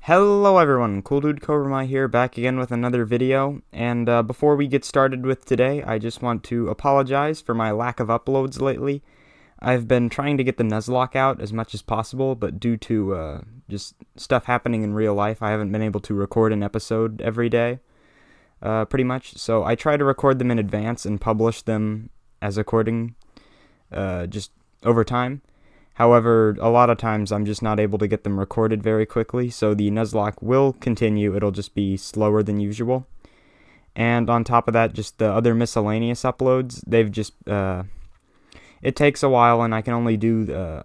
Hello everyone, Cool Dude Cobermai here, back again with another video, and before we get started with today, I just want to apologize for my lack of uploads lately. I've been trying to get the Nuzlocke out as much as possible, but due to just stuff happening in real life, I haven't been able to record an episode every day, pretty much. So I try to record them in advance and publish them as according, just over time. However, a lot of times I'm just not able to get them recorded very quickly, so the Nuzlocke will continue. It'll just be slower than usual. And on top of that, just the other miscellaneous uploads, they've just, it takes a while, and I can only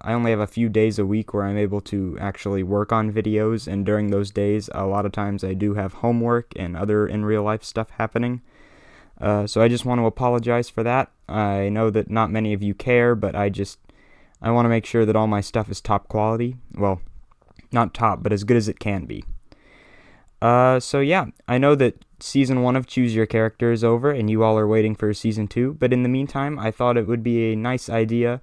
I only have a few days a week where I'm able to actually work on videos, and during those days, a lot of times I do have homework and other in real life stuff happening. So I just want to apologize for that. I know that not many of you care, but I want to make sure that all my stuff is top quality. Well, not top, but as good as it can be. So yeah, I know that Season 1 of Choose Your Character is over, and you all are waiting for Season 2, but in the meantime, I thought it would be a nice idea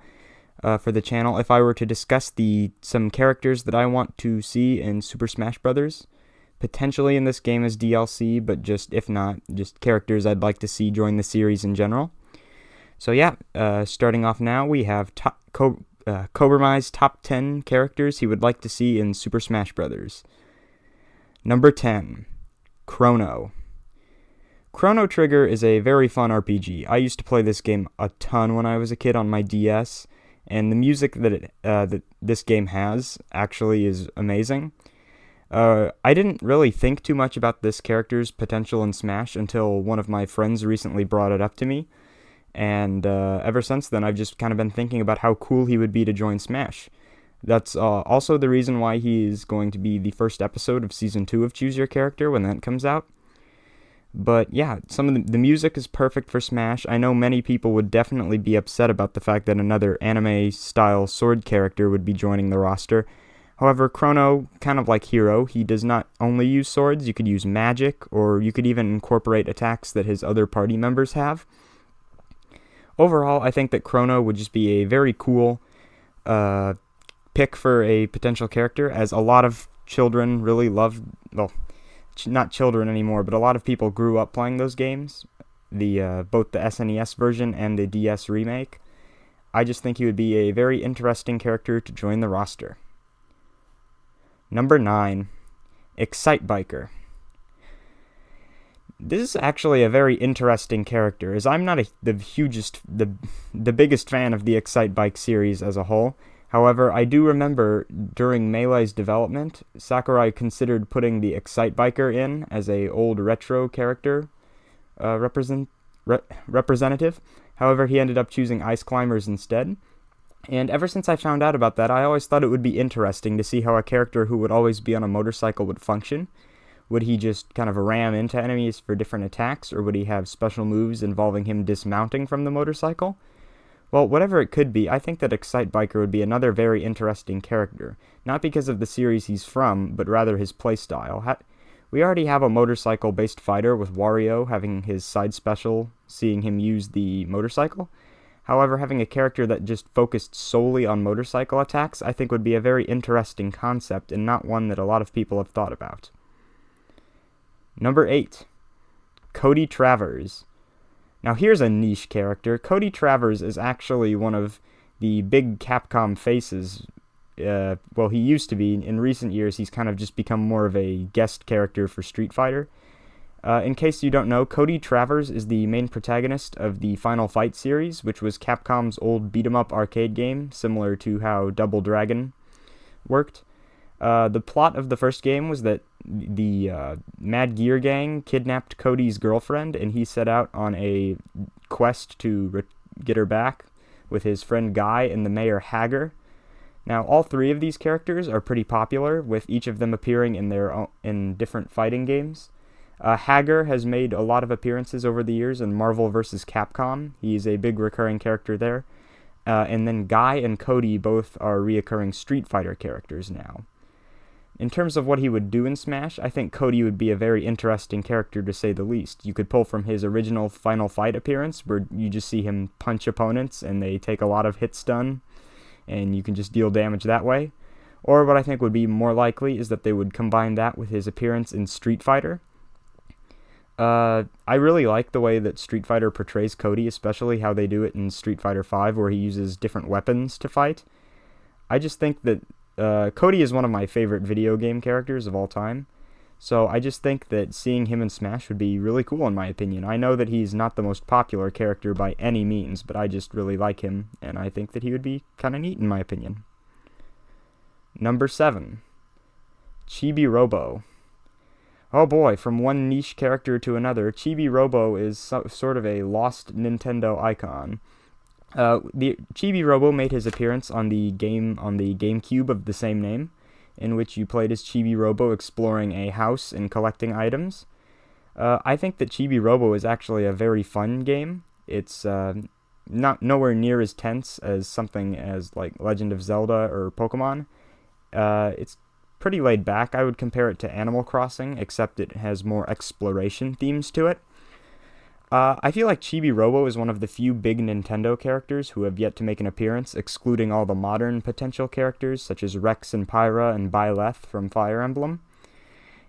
for the channel if I were to discuss some characters that I want to see in Super Smash Bros. Potentially in this game as DLC, but if not, just characters I'd like to see join the series in general. So yeah, starting off now, we have Cobermai's top 10 characters he would like to see in Super Smash Bros. Number 10, Chrono. Chrono Trigger is a very fun RPG. I used to play this game a ton when I was a kid on my DS, and the music that this game has actually is amazing. I didn't really think too much about this character's potential in Smash until one of my friends recently brought it up to me. And ever since then, I've just kind of been thinking about how cool he would be to join Smash. That's also the reason why he is going to be the first episode of Season 2 of Choose Your Character when that comes out. But yeah, some of the music is perfect for Smash. I know many people would definitely be upset about the fact that another anime-style sword character would be joining the roster. However, Chrono, kind of like Hero, he does not only use swords. You could use magic, or you could even incorporate attacks that his other party members have. Overall, I think that Chrono would just be a very cool pick for a potential character, as a lot of children really love, well, not children anymore, but a lot of people grew up playing those games, both the SNES version and the DS remake. I just think he would be a very interesting character to join the roster. Number 9, Excitebiker. This is actually a very interesting character, as I'm not the biggest fan of the Excitebike series as a whole. However, I do remember during Melee's development, Sakurai considered putting the Excitebiker in as a old retro character representative. However, he ended up choosing Ice Climbers instead. And ever since I found out about that, I always thought it would be interesting to see how a character who would always be on a motorcycle would function. Would he just kind of ram into enemies for different attacks, or would he have special moves involving him dismounting from the motorcycle? Well, whatever it could be, I think that Excitebiker would be another very interesting character, not because of the series he's from, but rather his playstyle. We already have a motorcycle-based fighter with Wario having his side special, seeing him use the motorcycle. However, having a character that just focused solely on motorcycle attacks, I think would be a very interesting concept, and not one that a lot of people have thought about. Number 8, Cody Travers. Now here's a niche character. Cody Travers is actually one of the big Capcom faces. Well, he used to be. In recent years, he's kind of just become more of a guest character for Street Fighter. In case you don't know, Cody Travers is the main protagonist of the Final Fight series, which was Capcom's old beat-em-up arcade game, similar to how Double Dragon worked. The plot of the first game was that the Mad Gear Gang kidnapped Cody's girlfriend, and he set out on a quest to get her back with his friend Guy and the mayor Hager. Now, all three of these characters are pretty popular, with each of them appearing in different fighting games. Hager has made a lot of appearances over the years in Marvel vs. Capcom. He's a big recurring character there. And then Guy and Cody both are reoccurring Street Fighter characters now. In terms of what he would do in Smash, I think Cody would be a very interesting character to say the least. You could pull from his original Final Fight appearance, where you just see him punch opponents and they take a lot of hit stun, and you can just deal damage that way. Or what I think would be more likely is that they would combine that with his appearance in Street Fighter. I really like the way that Street Fighter portrays Cody, especially how they do it in Street Fighter V, where he uses different weapons to fight. I just think that Cody is one of my favorite video game characters of all time. So I just think that seeing him in Smash would be really cool in my opinion. I know that he's not the most popular character by any means, but I just really like him, and I think that he would be kind of neat in my opinion. Number 7. Chibi Robo. Oh boy, from one niche character to another, Chibi Robo is sort of a lost Nintendo icon. The Chibi Robo made his appearance on the GameCube of the same name, in which you played as Chibi Robo exploring a house and collecting items. I think that Chibi Robo is actually a very fun game. It's not nowhere near as tense as something as like Legend of Zelda or Pokemon. It's pretty laid back. I would compare it to Animal Crossing, except it has more exploration themes to it. I feel like Chibi Robo is one of the few big Nintendo characters who have yet to make an appearance, excluding all the modern potential characters such as Rex and Pyra and Byleth from Fire Emblem.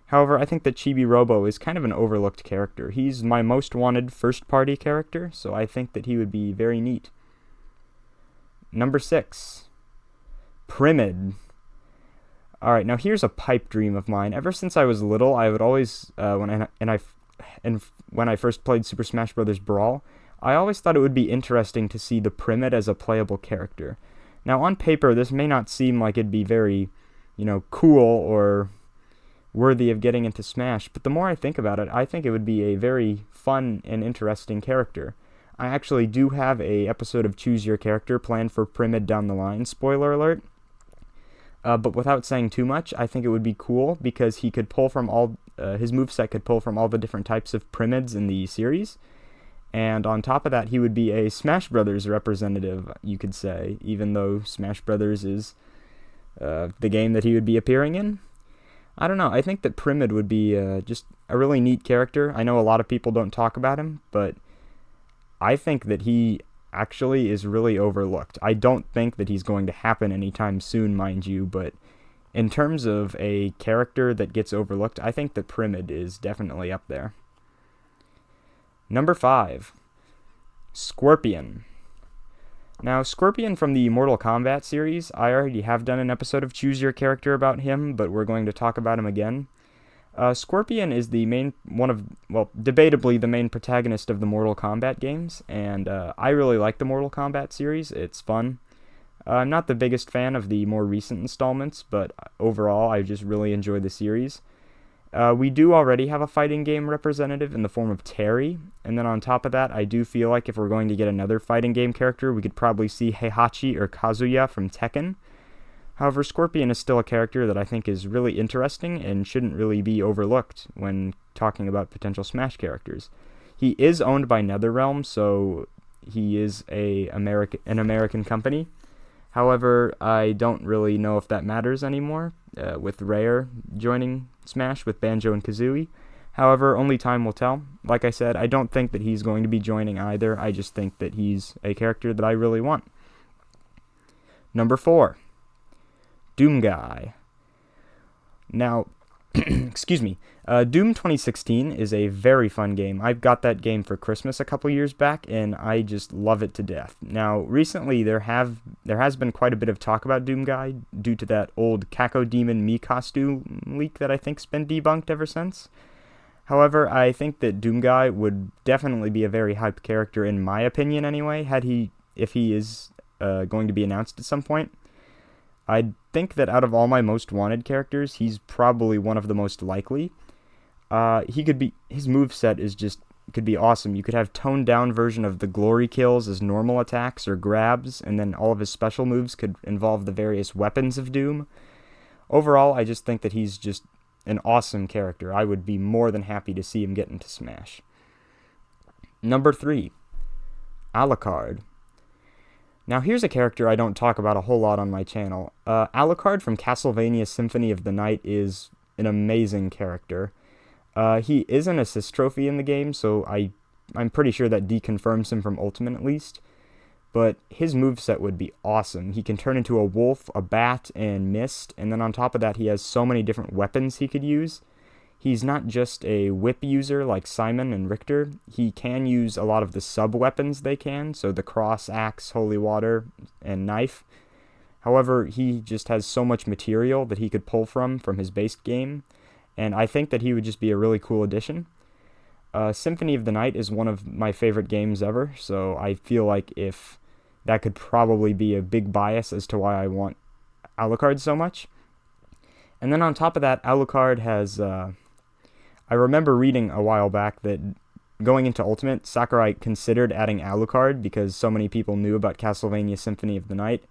However, I think that Chibi Robo is kind of an overlooked character. He's my most wanted first-party character, so I think that he would be very neat. Number 6. Primid. Alright, now here's a pipe dream of mine. Ever since I was little, I would always, when I first played Super Smash Bros. Brawl, I always thought it would be interesting to see the Primid as a playable character. Now, on paper, this may not seem like it'd be very, cool or worthy of getting into Smash, but the more I think about it, I think it would be a very fun and interesting character. I actually do have a episode of Choose Your Character planned for Primid down the line, spoiler alert. But without saying too much, I think it would be cool because he could pull from his moveset could pull from all the different types of Primids in the series. And on top of that, he would be a Smash Brothers representative, you could say, even though Smash Brothers is the game that he would be appearing in. I don't know, I think that Primid would be just a really neat character. I know a lot of people don't talk about him, but I think that he actually is really overlooked. I don't think that he's going to happen anytime soon, mind you, but in terms of a character that gets overlooked, I think that Primid is definitely up there. Number 5. Scorpion. Now, Scorpion from the Mortal Kombat series, I already have done an episode of Choose Your Character about him, but we're going to talk about him again. Scorpion is debatably the main protagonist of the Mortal Kombat games, and I really like the Mortal Kombat series. It's fun. I'm not the biggest fan of the more recent installments, but overall, I just really enjoy the series. We do already have a fighting game representative in the form of Terry, and then on top of that, I do feel like if we're going to get another fighting game character, we could probably see Heihachi or Kazuya from Tekken. However, Scorpion is still a character that I think is really interesting and shouldn't really be overlooked when talking about potential Smash characters. He is owned by NetherRealm, so he is an American company. However, I don't really know if that matters anymore, with Rare joining Smash with Banjo and Kazooie. However, only time will tell. Like I said, I don't think that he's going to be joining either. I just think that he's a character that I really want. Number 4. Doom Guy. Now, excuse me, Doom 2016 is a very fun game. I got that game for Christmas a couple years back, and I just love it to death. Now, recently there has been quite a bit of talk about Doom Guy due to that old Kako Demon Mii costume leak that I think's been debunked ever since. However, I think that Doom Guy would definitely be a very hyped character in my opinion anyway, if he is going to be announced at some point. I think that out of all my most wanted characters, he's probably one of the most likely. His moveset could be awesome. You could have toned down version of the glory kills as normal attacks or grabs, and then all of his special moves could involve the various weapons of Doom. Overall, I just think that he's just an awesome character. I would be more than happy to see him get into Smash. Number 3. Alucard. Now here's a character I don't talk about a whole lot on my channel. Alucard from Castlevania Symphony of the Night is an amazing character. He is an assist trophy in the game, so I'm pretty sure that deconfirms him from Ultimate at least. but his moveset would be awesome. He can turn into a wolf, a bat, and mist, and then on top of that he has so many different weapons he could use. He's not just a whip user like Simon and Richter. He can use a lot of the sub-weapons they can, so the cross, axe, holy water, and knife. However, he just has so much material that he could pull from his base game, and I think that he would just be a really cool addition. Symphony of the Night is one of my favorite games ever, so I feel like if that could probably be a big bias as to why I want Alucard so much. And then on top of that, Alucard has... I remember reading a while back that going into Ultimate, Sakurai considered adding Alucard because so many people knew about Castlevania Symphony of the Night.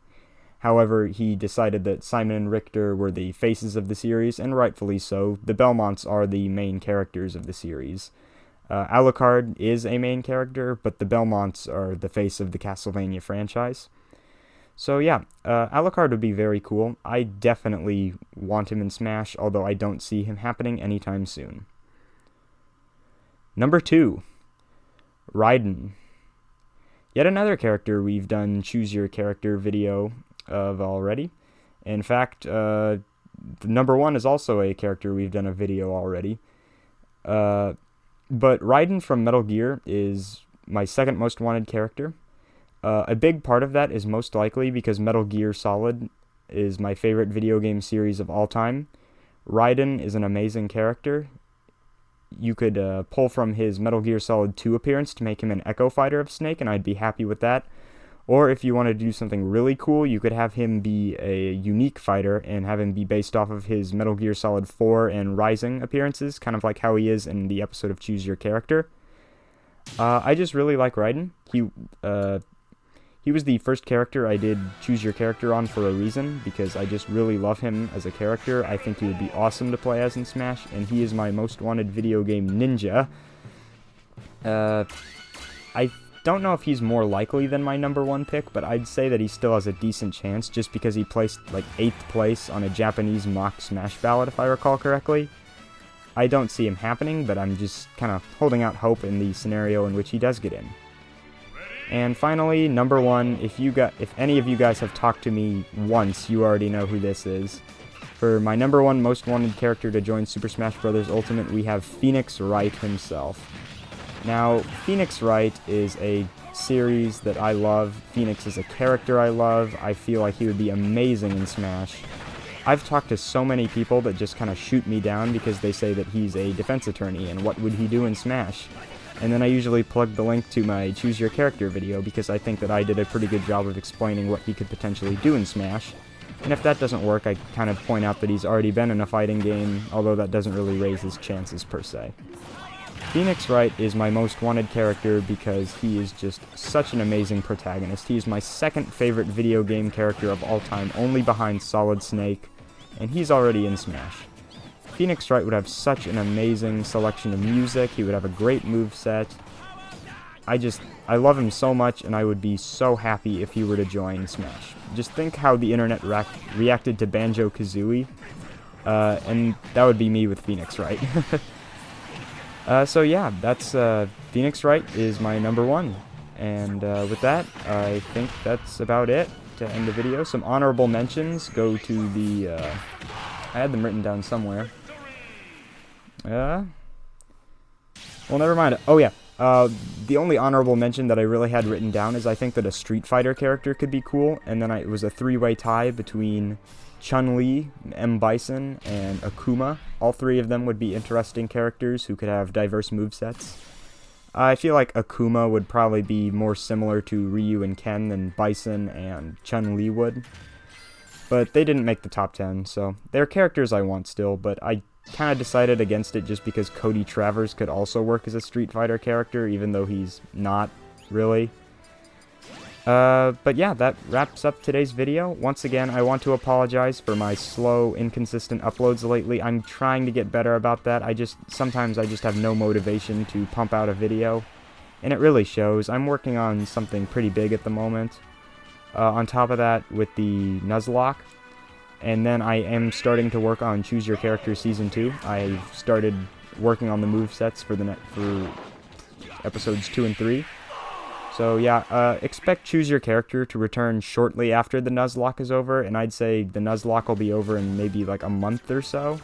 However, he decided that Simon and Richter were the faces of the series, and rightfully so. The Belmonts are the main characters of the series. Alucard is a main character, but the Belmonts are the face of the Castlevania franchise. So yeah, Alucard would be very cool. I definitely want him in Smash, although I don't see him happening anytime soon. Number 2, Raiden. Yet another character we've done Choose Your Character video of already. In fact, number 1 is also a character we've done a video already. But Raiden from Metal Gear is my second most wanted character. A big part of that is most likely because Metal Gear Solid is my favorite video game series of all time. Raiden is an amazing character. You could pull from his Metal Gear Solid 2 appearance to make him an Echo Fighter of Snake, and I'd be happy with that. Or if you want to do something really cool, you could have him be a unique fighter and have him be based off of his Metal Gear Solid 4 and Rising appearances, kind of like how he is in the episode of Choose Your Character. I just really like Raiden. He was the first character I did Choose Your Character on for a reason, because I just really love him as a character. I think he would be awesome to play as in Smash, and he is my most wanted video game ninja. I don't know if he's more likely than my number 1 pick, but I'd say that he still has a decent chance, just because he placed like 8th place on a Japanese mock Smash ballot, if I recall correctly. I don't see him happening, but I'm just kind of holding out hope in the scenario in which he does get in. And finally, number 1, if any of you guys have talked to me once, you already know who this is. For my number 1 most wanted character to join Super Smash Bros. Ultimate, we have Phoenix Wright himself. Now, Phoenix Wright is a series that I love. Phoenix is a character I love. I feel like he would be amazing in Smash. I've talked to so many people that just kind of shoot me down because they say that he's a defense attorney, and what would he do in Smash? And then I usually plug the link to my Choose Your Character video because I think that I did a pretty good job of explaining what he could potentially do in Smash. And if that doesn't work, I kind of point out that he's already been in a fighting game, although that doesn't really raise his chances per se. Phoenix Wright is my most wanted character because he is just such an amazing protagonist. He is my second favorite video game character of all time, only behind Solid Snake, and he's already in Smash. Phoenix Wright would have such an amazing selection of music. He would have a great moveset. I love him so much, and I would be so happy if he were to join Smash. Just think how the internet reacted to Banjo-Kazooie, and that would be me with Phoenix Wright. So yeah, that's Phoenix Wright is my number 1. And with that, I think that's about it to end the video. Some honorable mentions go to the... I had them written down somewhere. Well, never mind. Oh, yeah. The only honorable mention that I really had written down is I think that a Street Fighter character could be cool, and then it was a 3-way tie between Chun-Li, M. Bison, and Akuma. All 3 of them would be interesting characters who could have diverse movesets. I feel like Akuma would probably be more similar to Ryu and Ken than Bison and Chun-Li would. But they didn't make the top 10, so they're characters I want still, but I kind of decided against it just because Cody Travers could also work as a Street Fighter character, even though he's not really. But yeah, that wraps up today's video. Once again, I want to apologize for my slow, inconsistent uploads lately. I'm trying to get better about that. Sometimes I just have no motivation to pump out a video, and it really shows. I'm working on something pretty big at the moment. On top of that, with the Nuzlocke, and then I am starting to work on Choose Your Character Season 2. I've started working on the movesets for episodes 2 and 3. So yeah, expect Choose Your Character to return shortly after the Nuzlocke is over, and I'd say the Nuzlocke will be over in maybe like a month or so.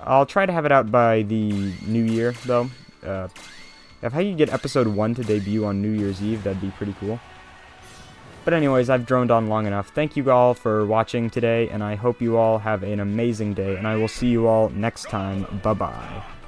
I'll try to have it out by the new year, though. If I could get episode 1 to debut on New Year's Eve, that'd be pretty cool. But anyways, I've droned on long enough. Thank you all for watching today, and I hope you all have an amazing day, and I will see you all next time. Bye-bye.